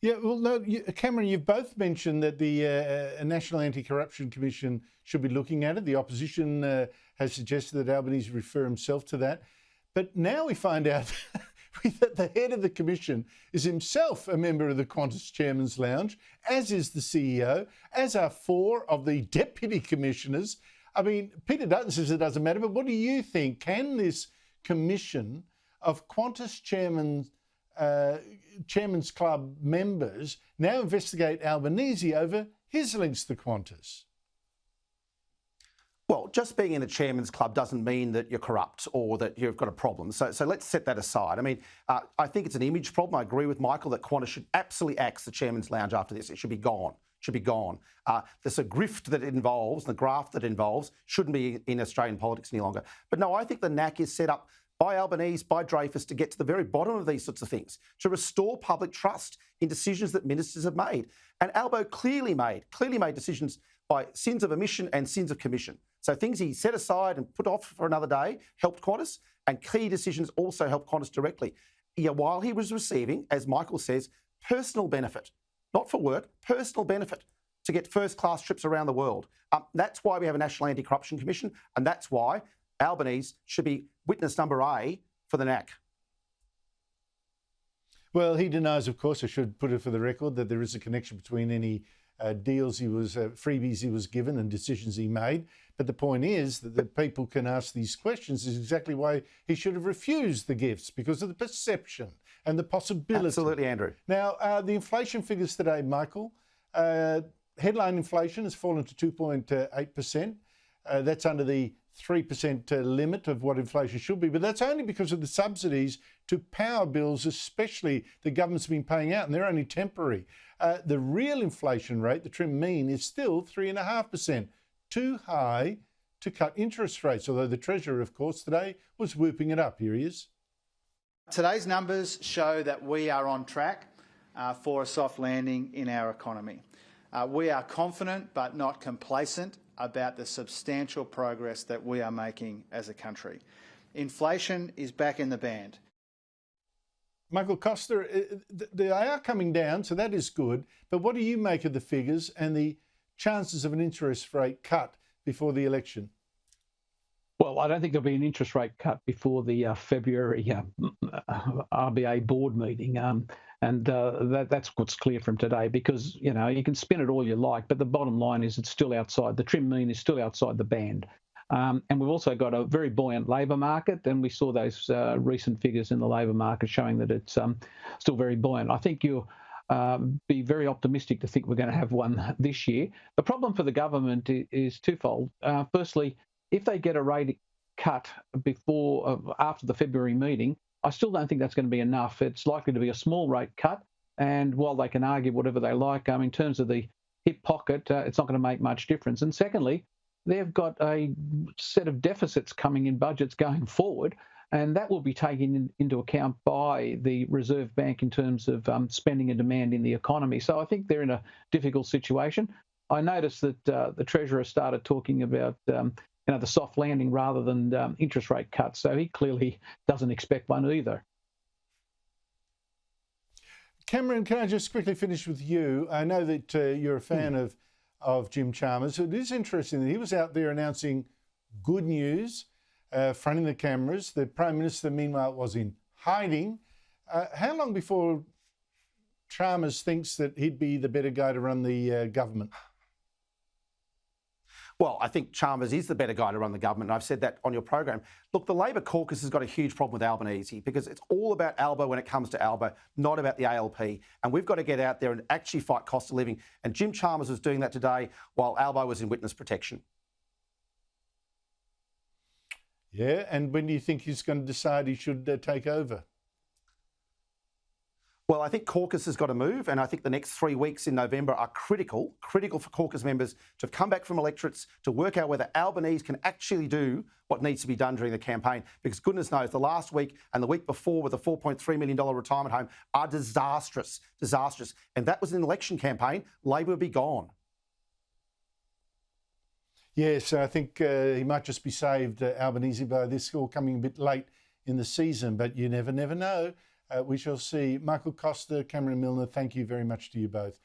Yeah, well, no, Cameron, you've both mentioned that the National AntiCorruption Commission should be looking at it. The opposition has suggested that Albanese refer himself to that. But now we find out that the head of the commission is himself a member of the Qantas Chairman's Lounge, as is the CEO, as are 4 of the deputy commissioners. I mean, Peter Dutton says it doesn't matter, but what do you think? Can this commission of Qantas Chairman's Club members now investigate Albanese over his links to Qantas? Well, just being in the Chairman's Club doesn't mean that you're corrupt or that you've got a problem. So let's set that aside. I mean, I think it's an image problem. I agree with Michael that Qantas should absolutely axe the Chairman's Lounge after this. It should be gone. Should be gone. There's a grift that it involves, the graft that it involves, shouldn't be in Australian politics any longer. But no, I think the NAC is set up by Albanese, by Dreyfus, to get to the very bottom of these sorts of things, to restore public trust in decisions that ministers have made. And Albo clearly made decisions by sins of omission and sins of commission. So things he set aside and put off for another day helped Qantas, and key decisions also helped Qantas directly. Yeah, while he was receiving, as Michael says, personal benefit, not for work, personal benefit to get first-class trips around the world. That's why we have a National Anti-Corruption Commission, and that's why Albanese should be witness number A for the NAC. Well, he denies, of course, I should put it for the record, that there is a connection between any deals he was, freebies he was given and decisions he made. But the point is that the people can ask these questions is exactly why he should have refused the gifts, because of the perception and the possibility. Absolutely, Andrew. Now, the inflation figures today, Michael, headline inflation has fallen to 2.8%. That's under the 3% limit of what inflation should be, but that's only because of the subsidies to power bills, especially the government's been paying out, and they're only temporary. The real inflation rate, the trim mean, is still 3.5%, too high to cut interest rates, although the Treasurer, of course, today was whooping it up. Here he is. Today's numbers show that we are on track for a soft landing in our economy. We are confident but not complacent about the substantial progress that we are making as a country. Inflation is back in the band. Michael Costa, they are coming down, so that is good. But what do you make of the figures and the chances of an interest rate cut before the election? Well, I don't think there'll be an interest rate cut before the February RBA board meeting. That's what's clear from today, because, you know, you can spin it all you like, but the bottom line is it's still outside. The trim mean is still outside the band. And we've also got a very buoyant labour market, and we saw those recent figures in the labour market showing that it's still very buoyant. I think you'll be very optimistic to think we're going to have one this year. The problem for the government is twofold. Firstly, if they get a rate cut after the February meeting, I still don't think that's going to be enough. It's likely to be a small rate cut, and while they can argue whatever they like, in terms of the hip pocket, it's not going to make much difference. And secondly, they've got a set of deficits coming in budgets going forward, and that will be taken into account by the Reserve Bank in terms of spending and demand in the economy. So I think they're in a difficult situation. I noticed that the Treasurer started talking about the soft landing rather than interest rate cuts. So he clearly doesn't expect one either. Cameron, can I just quickly finish with you? I know that you're a fan of Jim Chalmers. It is interesting that he was out there announcing good news, fronting the cameras. The Prime Minister, meanwhile, was in hiding. How long before Chalmers thinks that he'd be the better guy to run the government? Well, I think Chalmers is the better guy to run the government, and I've said that on your program. Look, the Labor caucus has got a huge problem with Albanese because it's all about Albo when it comes to Albo, not about the ALP. And we've got to get out there and actually fight cost of living. And Jim Chalmers was doing that today while Albo was in witness protection. Yeah, and when do you think he's going to decide he should take over? Well, I think caucus has got to move, and I think the next 3 weeks in November are critical for caucus members to have come back from electorates to work out whether Albanese can actually do what needs to be done during the campaign. Because goodness knows, the last week and the week before with the $4.3 million retirement home are disastrous. And that was an election campaign. Labor would be gone. Yes, I think he might just be saved, Albanese, by this, all coming a bit late in the season, but you never know. we shall see. Michael Costa, Cameron Milner, thank you very much to you both.